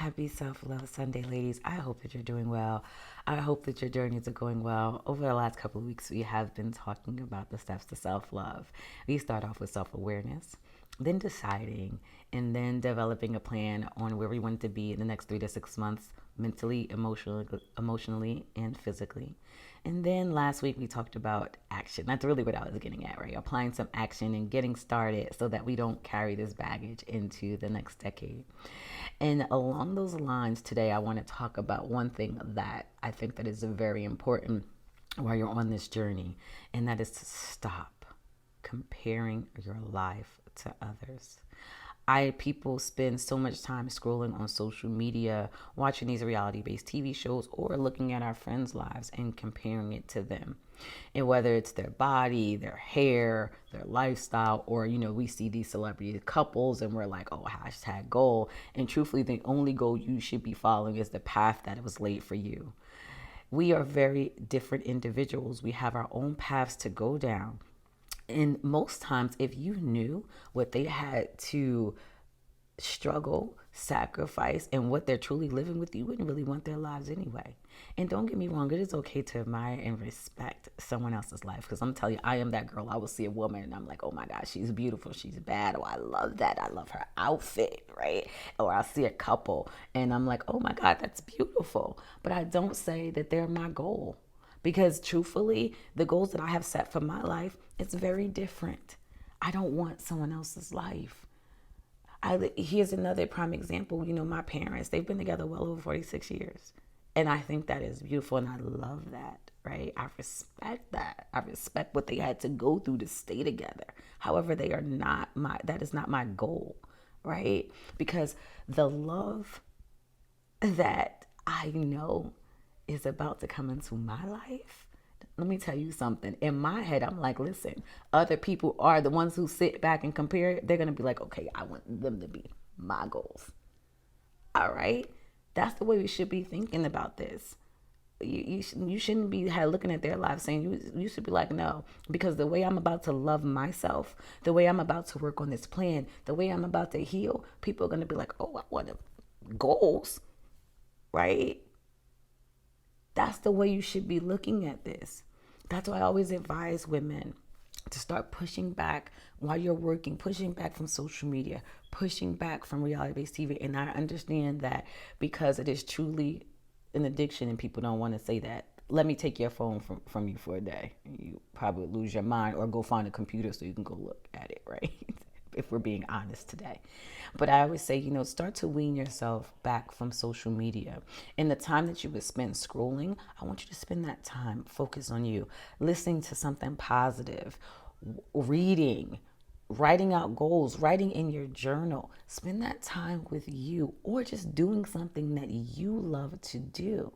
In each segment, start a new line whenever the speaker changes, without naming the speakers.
Happy Self Love Sunday, ladies. I hope that you're doing well. I hope that your journeys are going well. Over the last couple of weeks, we have been talking about the steps to self love. We start off with self awareness, then deciding, and then developing a plan on where we want to be in the next 3 to 6 months, mentally, emotionally, and physically. And then last week we talked about action. That's really what I was getting at, right? Applying some action and getting started so that we don't carry this baggage into the next decade. And along those lines, today I want to talk about one thing that I think that is very important while you're on this journey, and that is to stop comparing your life to others. People spend so much time scrolling on social media, watching these reality-based TV shows, or looking at our friends' lives and comparing it to them. And whether it's their body, their hair, their lifestyle, or we see these celebrity couples and we're like, oh, hashtag goal. And truthfully, the only goal you should be following is the path that was laid for you. We are very different individuals. We have our own paths to go down. And most times, if you knew what they had to struggle, sacrifice, and what they're truly living with, you wouldn't really want their lives anyway. And don't get me wrong, it is okay to admire and respect someone else's life. Because I'm telling you, I am that girl. I will see a woman and I'm like, oh my God, she's beautiful. She's bad. Oh, I love that. I love her outfit, right? Or I'll see a couple and I'm like, oh my God, that's beautiful. But I don't say that they're my goal. Because truthfully, the goals that I have set for my life, it's very different. I don't want someone else's life. Here's another prime example. My parents, they've been together well over 46 years. And I think that is beautiful and I love that, right? I respect that. I respect what they had to go through to stay together. However, that is not my goal, right? Because the love that I know is about to come into my life, let me tell you something. In my head, I'm like, listen, other people are the ones who sit back and compare. They're going to be like, okay, I want them to be my goals. All right? That's the way we should be thinking about this. You shouldn't be looking at their lives saying you should be like, no, because the way I'm about to love myself, the way I'm about to work on this plan, the way I'm about to heal, people are going to be like, oh, I want goals, right? That's the way you should be looking at this. That's why I always advise women to start pushing back while you're working, pushing back from social media, pushing back from reality-based TV. And I understand that because it is truly an addiction and people don't want to say that. Let me take your phone from you for a day. You probably lose your mind or go find a computer so you can go look at it, right? If we're being honest today. But I always say, start to wean yourself back from social media. And the time that you would spend scrolling, I want you to spend that time focused on you, listening to something positive, reading, writing out goals, writing in your journal. Spend that time with you or just doing something that you love to do.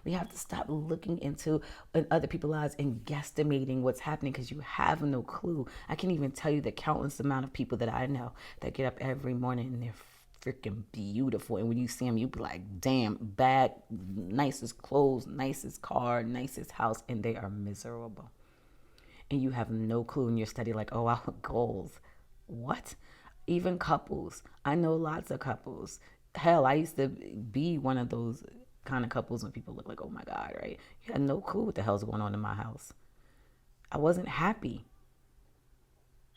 We have to stop looking into other people's lives and guesstimating what's happening because you have no clue. I can't even tell you the countless amount of people that I know that get up every morning and they're freaking beautiful. And when you see them, you be like, damn, bad, nicest clothes, nicest car, nicest house, and they are miserable. And you have no clue in your study, like, oh, our goals. What? Even couples. I know lots of couples. Hell, I used to be one of those kind of couples when people look like, oh my God, right? You had no clue what the hell's going on in my house. I wasn't happy.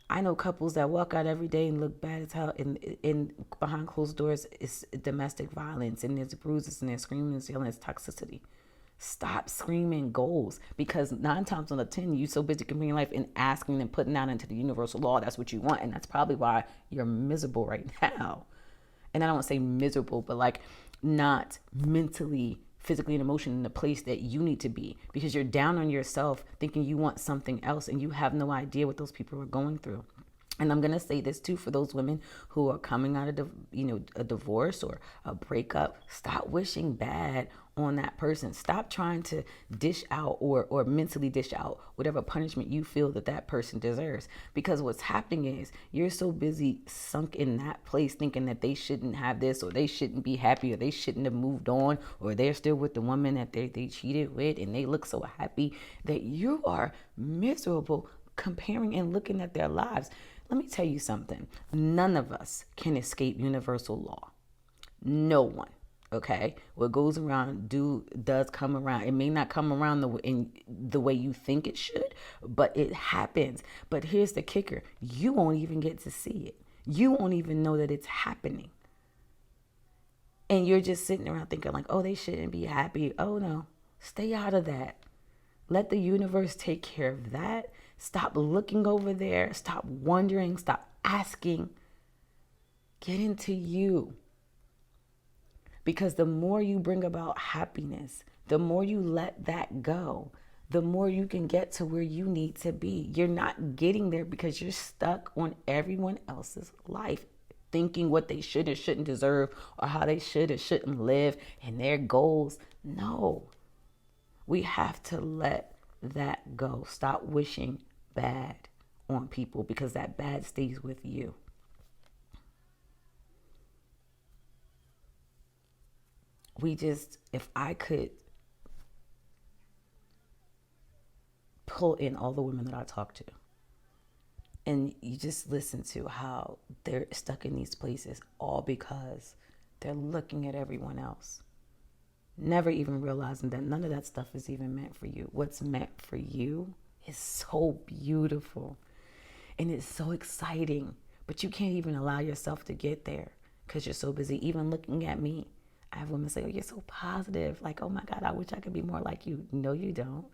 I know couples that walk out every day and look bad as hell, and behind closed doors is domestic violence, and there's bruises, and there's screaming and yelling, it's toxicity. Stop screaming goals, because 9 times out of 10, you're so busy comparing your life and asking and putting out into the universal law that's what you want, and that's probably why you're miserable right now. And I don't want to say miserable, but like not mentally, physically, and emotionally in the place that you need to be, because you're down on yourself thinking you want something else and you have no idea what those people are going through. And I'm going to say this too for those women who are coming out of a divorce or a breakup. Stop wishing bad on that person. Stop trying to dish out or mentally dish out whatever punishment you feel that person deserves. Because what's happening is you're so busy sunk in that place thinking that they shouldn't have this, or they shouldn't be happy, or they shouldn't have moved on, or they're still with the woman that they cheated with and they look so happy, that you are miserable comparing and looking at their lives. Let me tell you something. None of us can escape universal law. No one. Okay, what goes around does come around. It may not come around in the way you think it should, but it happens. But here's the kicker: you won't even get to see it. You won't even know that it's happening, and you're just sitting around thinking like, "Oh, they shouldn't be happy." Oh no, stay out of that. Let the universe take care of that. Stop looking over there. Stop wondering. Stop asking. Get into you. Because the more you bring about happiness, the more you let that go, the more you can get to where you need to be. You're not getting there because you're stuck on everyone else's life, thinking what they should or shouldn't deserve, or how they should or shouldn't live, and their goals. No, we have to let that go. Stop wishing bad on people, because that bad stays with you. If I could pull in all the women that I talk to, and you just listen to how they're stuck in these places, all because they're looking at everyone else, never even realizing that none of that stuff is even meant for you. What's meant for you is so beautiful and it's so exciting, but you can't even allow yourself to get there because you're so busy even looking at me. I have women say, "Oh, you're so positive. Like, oh my God, I wish I could be more like you." No, you don't.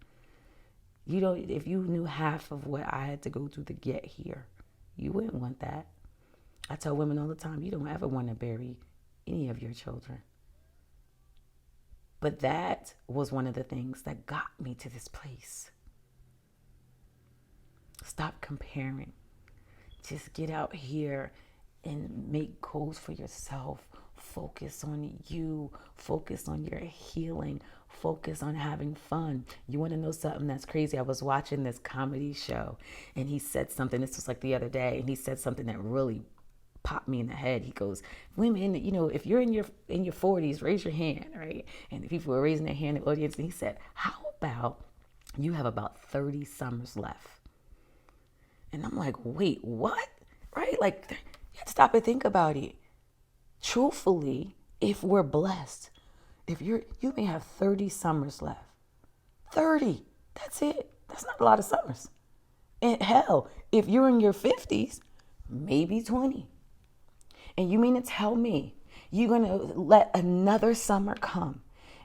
You don't. If you knew half of what I had to go through to get here, you wouldn't want that. I tell women all the time, you don't ever want to bury any of your children. But that was one of the things that got me to this place. Stop comparing. Just get out here and make goals for yourself. Focus on you. Focus on your healing. Focus on having fun. You want to know something that's crazy? I was watching this comedy show and he said something. This was like the other day, and he said something that really popped me in the head. He goes, "Women, if you're in your 40s, raise your hand," right? And the people were raising their hand in the audience, and he said, "How about you have about 30 summers left?" And I'm like, wait, what? Right? Like, you have to stop and think about it. Truthfully, if we're blessed, you may have 30 summers left. 30. That's it. That's not a lot of summers. And hell, if you're in your 50s, maybe 20. And you mean to tell me you're going to let another summer come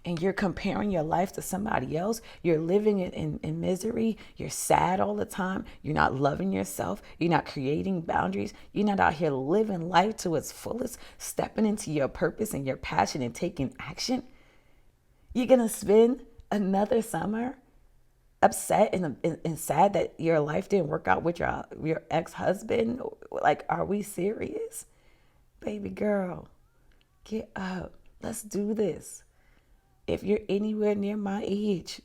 and you're comparing your life to somebody else? You're living in misery. You're sad all the time. You're not loving yourself. You're not creating boundaries. You're not out here living life to its fullest, stepping into your purpose and your passion and taking action. You're going to spend another summer upset and sad that your life didn't work out with your ex-husband. Like, are we serious? Baby girl, get up. Let's do this. If you're anywhere near my age,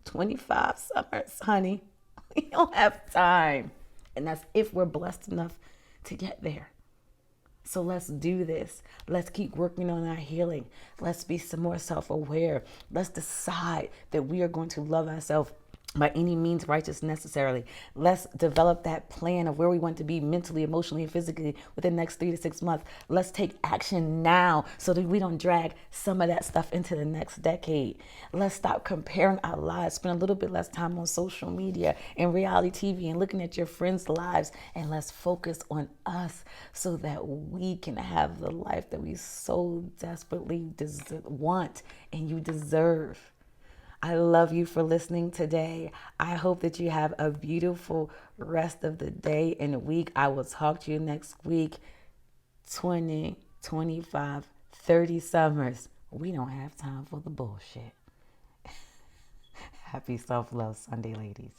25 summers, honey, we don't have time. And that's if we're blessed enough to get there. So let's do this. Let's keep working on our healing. Let's be some more self-aware. Let's decide that we are going to love ourselves by any means righteous necessarily. Let's develop that plan of where we want to be mentally, emotionally, and physically within the next 3 to 6 months. Let's take action now so that we don't drag some of that stuff into the next decade. Let's stop comparing our lives, spend a little bit less time on social media and reality TV and looking at your friends' lives, and let's focus on us so that we can have the life that we so desperately want and you deserve. I love you for listening today. I hope that you have a beautiful rest of the day and the week. I will talk to you next week. 20, 25, 30 summers. We don't have time for the bullshit. Happy Self-Love Sunday, ladies.